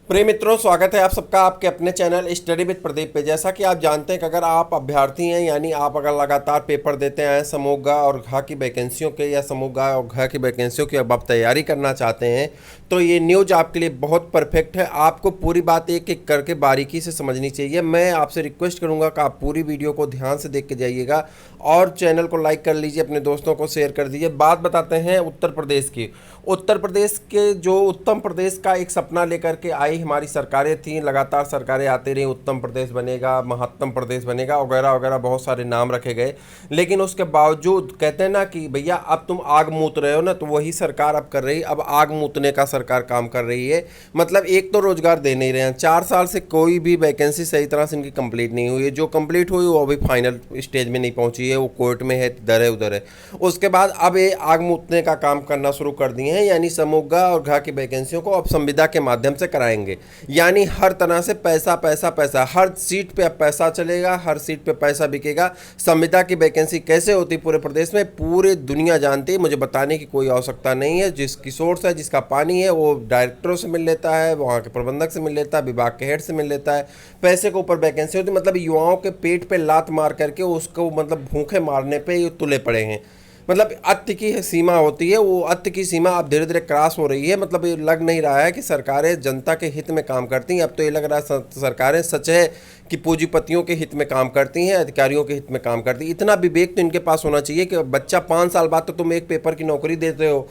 प्रिय मित्रों, स्वागत है आप सबका आपके अपने चैनल स्टडी विद प्रदीप पे। जैसा कि आप जानते हैं कि अगर आप अभ्यर्थी हैं, यानी आप अगर लगातार पेपर देते हैं समूह ग और घ की वैकेंसियों के, या समूह ग और घ की वैकेंसियों की अब आप तैयारी करना चाहते हैं, तो ये न्यूज़ आपके लिए बहुत परफेक्ट है। आपको पूरी बात एक एक करके बारीकी से समझनी चाहिए। मैं आपसे रिक्वेस्ट करूँगा कि आप पूरी वीडियो को ध्यान से देख के जाइएगा और चैनल को लाइक कर लीजिए, अपने दोस्तों को शेयर कर दीजिए। बात बताते हैं उत्तर प्रदेश की। उत्तर प्रदेश के जो उत्तम प्रदेश का एक सपना लेकर के आई हमारी सरकारें थीं, लगातार सरकारें आती रहीं, उत्तम प्रदेश बनेगा, महत्तम प्रदेश बनेगा वगैरह वगैरह, बहुत सारे नाम रखे गए। लेकिन उसके बावजूद कहते हैं ना कि भैया अब तुम आग मूत रहे हो ना, तो वही सरकार अब कर रही, अब आग मूतने का सरकार काम कर रही है। मतलब एक तो रोजगार दे नहीं रहे हैं, 4 साल से कोई भी वैकेंसी सही तरह से इनकी कंप्लीट नहीं हुई है। जो कंप्लीट हुई वो अभी फाइनल स्टेज में नहीं पहुंची है, वो कोर्ट में है, इधर है उधर है। उसके बाद अब ये आग मूतने का काम करना शुरू कर दिए हैं, यानी समूह ग और घ की वैकेंसियों को अब संविदा के माध्यम से कराएंगे। यानी हर तरह से पैसा पैसा पैसा, हर सीट पे अब पैसा चलेगा, हर सीट पे पैसा बिकेगा। संविदा की वैकेंसी कैसे होती पूरे प्रदेश में, पूरी दुनिया जानती है, मुझे बताने की कोई आवश्यकता नहीं है। जिसकी सोर्स है, जिसका पानी है, वो डायरेक्टरों से मिल लेता है, वहाँ के प्रबंधक से मिल लेता है, विभाग के हेड से मिल लेता है। पैसे के ऊपर वैकेंसी होती, मतलब युवाओं के पेट पे लात मार करके उसको मतलब भूखे मारने पे ये तुले पड़े हैं। मतलब अत्य की सीमा होती है, वो अत्य की सीमा अब धीरे धीरे क्रॉस हो रही है। मतलब ये लग नहीं रहा है कि सरकारें जनता के हित में काम करती हैं, अब तो ये लग रहा है सरकारें सच है कि पूंजीपतियों के हित में काम करती हैं, अधिकारियों के हित में काम करती हैं। इतना विवेक तो इनके पास होना चाहिए कि बच्चा 5 साल बाद तो तुम एक पेपर की नौकरी देते हो,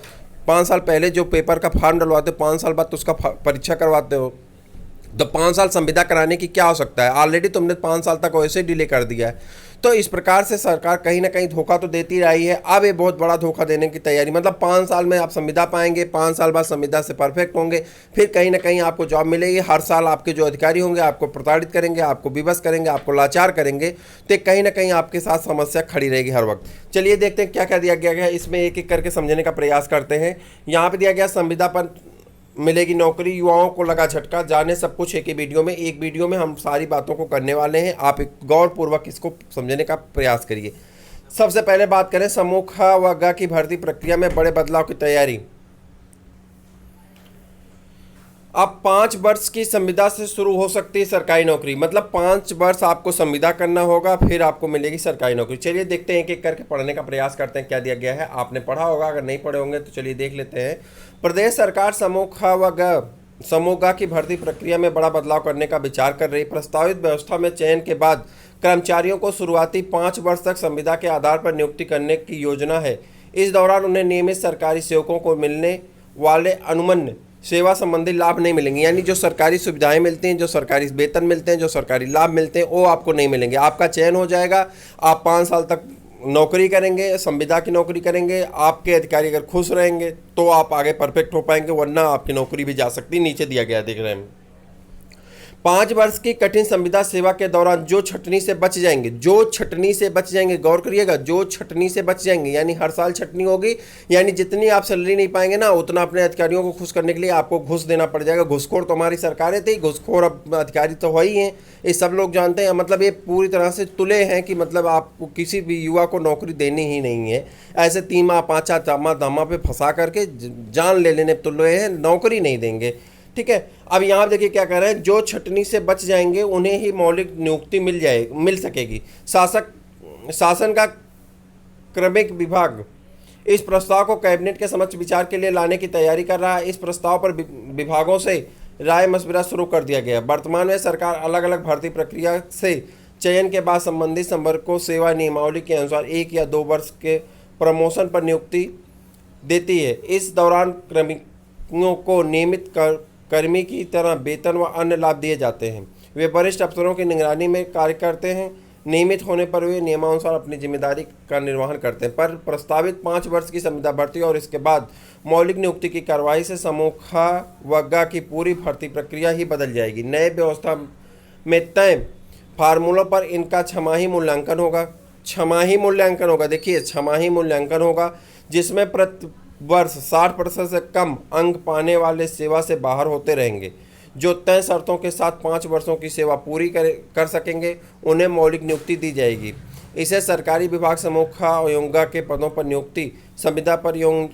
5 साल पहले जो पेपर का फॉर्म डलवाते हो 5 साल बाद तो उसका परीक्षा करवाते हो, तो 5 साल संविदा कराने की क्या आवश्यकता है? ऑलरेडी तुमने 5 साल तक वैसे डिले कर दिया है। तो इस प्रकार से सरकार कहीं ना कहीं धोखा तो देती रही है, अब ये बहुत बड़ा धोखा देने की तैयारी। मतलब 5 साल में आप संविदा पाएंगे, 5 साल बाद संविदा से परफेक्ट होंगे, फिर कहीं ना कहीं आपको जॉब मिलेगी। हर साल आपके जो अधिकारी होंगे आपको प्रताड़ित करेंगे, आपको विवश करेंगे, आपको लाचार करेंगे, तो कहीं ना कहीं आपके साथ समस्या खड़ी रहेगी हर वक्त। चलिए देखते हैं क्या क्या दिया गया है, इसमें एक एक करके समझने का प्रयास करते हैं। यहाँ पर दिया गया संविदा पर मिलेगी नौकरी, युवाओं को लगा झटका। जाने सब कुछ एक ही वीडियो में, एक वीडियो में हम सारी बातों को करने वाले हैं। आप एक गौरपूर्वक इसको समझने का प्रयास करिए। सबसे पहले बात करें समूह ख व ग की भर्ती प्रक्रिया में बड़े बदलाव की तैयारी। अब 5 वर्ष की संविदा से शुरू हो सकती है सरकारी नौकरी। मतलब 5 वर्ष आपको संविदा करना होगा, फिर आपको मिलेगी सरकारी नौकरी। चलिए देखते हैं, एक एक करके पढ़ने का प्रयास करते हैं क्या दिया गया है। आपने पढ़ा होगा, अगर नहीं पढ़े होंगे तो चलिए देख लेते हैं। प्रदेश सरकार समूह ख व ग समूह ग की भर्ती प्रक्रिया में बड़ा बदलाव करने का विचार कर रही। प्रस्तावित व्यवस्था में चयन के बाद कर्मचारियों को शुरुआती 5 वर्ष तक संविदा के आधार पर नियुक्ति करने की योजना है। इस दौरान उन्हें नियमित सरकारी सेवकों को मिलने वाले अनुमन्य सेवा संबंधी लाभ नहीं मिलेंगे। यानी जो सरकारी सुविधाएं मिलती हैं, जो सरकारी वेतन मिलते हैं, जो सरकारी लाभ मिलते हैं, वो आपको नहीं मिलेंगे। आपका चयन हो जाएगा, आप 5 साल तक नौकरी करेंगे, संविदा की नौकरी करेंगे। आपके अधिकारी अगर खुश रहेंगे तो आप आगे परफेक्ट हो पाएंगे, वरना आपकी नौकरी भी जा सकती है। नीचे दिया गया देख रहे हैं, 5 वर्ष की कठिन संविदा सेवा के दौरान जो छटनी से बच जाएंगे, जो छटनी से बच जाएंगे, गौर करिएगा, जो छटनी से बच जाएंगे, यानी हर साल छटनी होगी। यानी जितनी आप सैलरी नहीं पाएंगे ना, उतना अपने अधिकारियों को खुश करने के लिए आपको घुस देना पड़ जाएगा। घुसखोर तो हमारी सरकारें थी, घुसखोर अब अधिकारी तो हो ही हैं, ये सब लोग जानते हैं। मतलब ये पूरी तरह से तुले हैं कि मतलब आपको किसी भी युवा को नौकरी देनी ही नहीं है। ऐसे 3 माह 5 चामा दामा पे फंसा करके जान ले लेने तुले हैं, नौकरी नहीं देंगे। ठीक है, अब यहाँ देखिए क्या कह रहे हैं, जो छटनी से बच जाएंगे उन्हें ही मौलिक नियुक्ति मिल सकेगी। शासन का क्रमिक विभाग इस प्रस्ताव को कैबिनेट के समक्ष विचार के लिए लाने की तैयारी कर रहा है। इस प्रस्ताव पर विभागों से राय मशविरा शुरू कर दिया गया। वर्तमान में सरकार अलग अलग भर्ती प्रक्रिया से चयन के बाद संबंधित संवर्ग को सेवा नियमावली के अनुसार 1 या 2 वर्ष के प्रमोशन पर नियुक्ति देती है। इस दौरान कर्मियों को नियमित कर्मी की तरह वेतन व अन्य लाभ दिए जाते हैं। वे वरिष्ठ अफसरों की निगरानी में कार्य करते हैं। नियमित होने पर वे नियमानुसार अपनी जिम्मेदारी का निर्वहन करते हैं। पर प्रस्तावित 5 वर्ष की संविदा भर्ती और इसके बाद मौलिक नियुक्ति की कार्रवाई से समूह ख व ग की पूरी भर्ती प्रक्रिया ही बदल जाएगी। नए व्यवस्था में तय फार्मूलों पर इनका छमाही मूल्यांकन होगा। छमाही मूल्यांकन होगा, देखिए छमाही मूल्यांकन होगा, जिसमें प्रति वर्ष 60% से कम अंक पाने वाले सेवा से बाहर होते रहेंगे। जो तय शर्तों के साथ 5 वर्षों की सेवा पूरी कर सकेंगे उन्हें मौलिक नियुक्ति दी जाएगी। इसे सरकारी विभाग समूह ख एवं ग के पदों पर नियुक्ति, संविदा पर एवं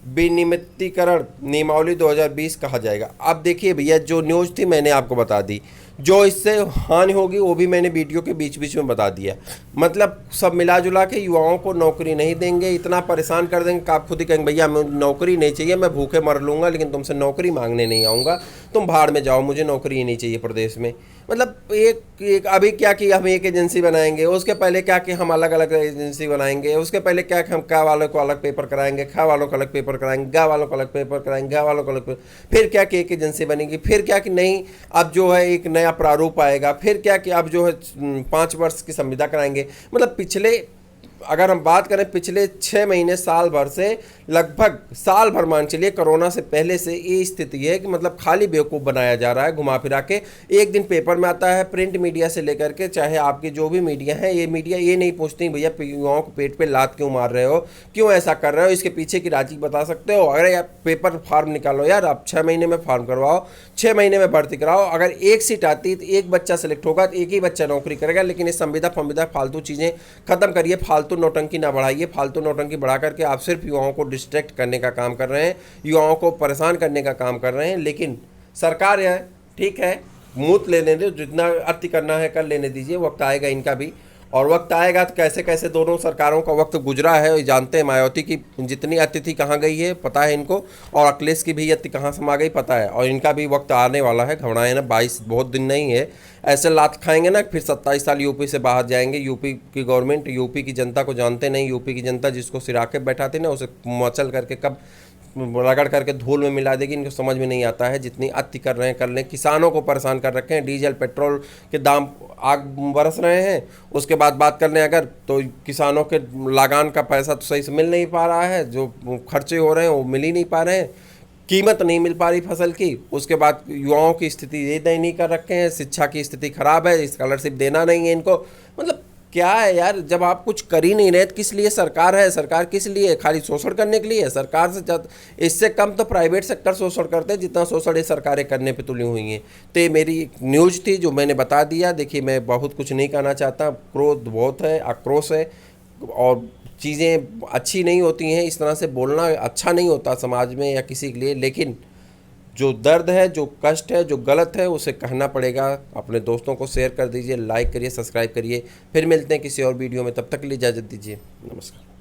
विनियमितीकरण नियमावली 2020 कहा जाएगा। अब देखिए भैया, जो न्यूज़ थी मैंने आपको बता दी, जो इससे हानि होगी वो भी मैंने वीडियो के बीच बीच में बता दिया। मतलब सब मिला जुला के युवाओं को नौकरी नहीं देंगे, इतना परेशान कर देंगे कि आप खुद ही कहेंगे भैया मुझे नौकरी नहीं चाहिए, मैं भूखे मर लूँगा लेकिन तुमसे नौकरी मांगने नहीं आऊँगा, तुम भाड़ में जाओ, मुझे नौकरी ही नहीं चाहिए प्रदेश में। मतलब एक अभी क्या कि हम एक एजेंसी बनाएंगे, उसके पहले क्या कि हम अलग अलग एजेंसी बनाएंगे, उसके पहले क्या कि हम का वालों को अलग पेपर कराएंगे, खा वालों को अलग पेपर कराएंगे, गा वालों को अलग पेपर कराएंगे, गा वालों को अलग पेपर, फिर क्या कि एक एजेंसी बनेगी, फिर क्या कि नहीं अब जो है एक नया प्रारूप आएगा, फिर क्या कि अब जो है 5 वर्ष की संविदा कराएंगे। मतलब पिछले अगर हम बात करें पिछले 6 महीने साल भर से, लगभग साल भर मान चलिए कोरोना से पहले से ये स्थिति है कि मतलब खाली बेवकूफ़ बनाया जा रहा है घुमा फिरा के। एक दिन पेपर में आता है, प्रिंट मीडिया से लेकर के चाहे आपकी जो भी मीडिया है, ये मीडिया ये नहीं पूछती भैया युवाओं को पेट पे लात क्यों मार रहे हो, क्यों ऐसा कर रहे हो, इसके पीछे की राजी बता सकते हो। अगर यार पेपर फार्म निकालो यार, आप 6 महीने में फार्म करवाओ, 6 महीने में भर्ती कराओ। अगर एक सीट आती तो एक बच्चा सेलेक्ट होगा तो एक ही बच्चा नौकरी करेगा। लेकिन ये संविदा फंविदा फालतू चीज़ें खत्म करिए, फालतू नौटंकी ना बढ़ाइए। फालतू नौटंकी बढ़ा करके आप सिर्फ युवाओं को डिस्ट्रैक्ट करने का काम कर रहे हैं, युवाओं को परेशान करने का काम कर रहे हैं। लेकिन सरकार है, ठीक है, मूत लेने दो, जितना अति करना है कर लेने दीजिए, वक्त आएगा इनका भी। और वक्त आएगा तो कैसे कैसे दोनों सरकारों का वक्त गुजरा है ये जानते हैं। मायावती की जितनी अतिथि कहाँ गई है पता है इनको, और अखिलेश की भी अति कहाँ समा गई पता है। और इनका भी वक्त आने वाला है, घबराए ना, 22 बहुत दिन नहीं है। ऐसे लात खाएंगे ना फिर 27 साल यूपी से बाहर जाएंगे। यूपी की गवर्नमेंट यूपी की जनता को जानते नहीं। यूपी की जनता जिसको सिरा के बैठाते ना, उसे मचल करके कब रगड़ करके धूल में मिला देगी। इनको समझ में नहीं आता है, जितनी अति कर रहे हैं कर लें। किसानों को परेशान कर रखे हैं, डीजल पेट्रोल के दाम आग बरस रहे हैं। उसके बाद बात कर लें अगर, तो किसानों के लगान का पैसा तो सही से मिल नहीं पा रहा है, जो खर्चे हो रहे हैं वो मिल ही नहीं पा रहे हैं, कीमत नहीं मिल पा रही फसल की। उसके बाद युवाओं की स्थिति ये नहीं कर रखे हैं, शिक्षा की स्थिति खराब है, स्कॉलरशिप देना नहीं है इनको। मतलब क्या है यार, जब आप कुछ कर ही नहीं रहे तो किस लिए सरकार है? सरकार किस लिए? खाली शोषण करने के लिए है। सरकार से इससे कम तो प्राइवेट सेक्टर शोषण करते हैं जितना शोषण ये सरकारें करने पे तुली हुई हैं। तो ये मेरी एक न्यूज़ थी जो मैंने बता दिया। देखिए मैं बहुत कुछ नहीं कहना चाहता, क्रोध बहुत है, आक्रोश है, और चीज़ें अच्छी नहीं होती हैं। इस तरह से बोलना अच्छा नहीं होता समाज में या किसी के लिए। लेकिन जो दर्द है, जो कष्ट है, जो गलत है, उसे कहना पड़ेगा। अपने दोस्तों को शेयर कर दीजिए, लाइक करिए, सब्सक्राइब करिए। फिर मिलते हैं किसी और वीडियो में, तब तक के लिए इजाज़त दीजिए। नमस्कार।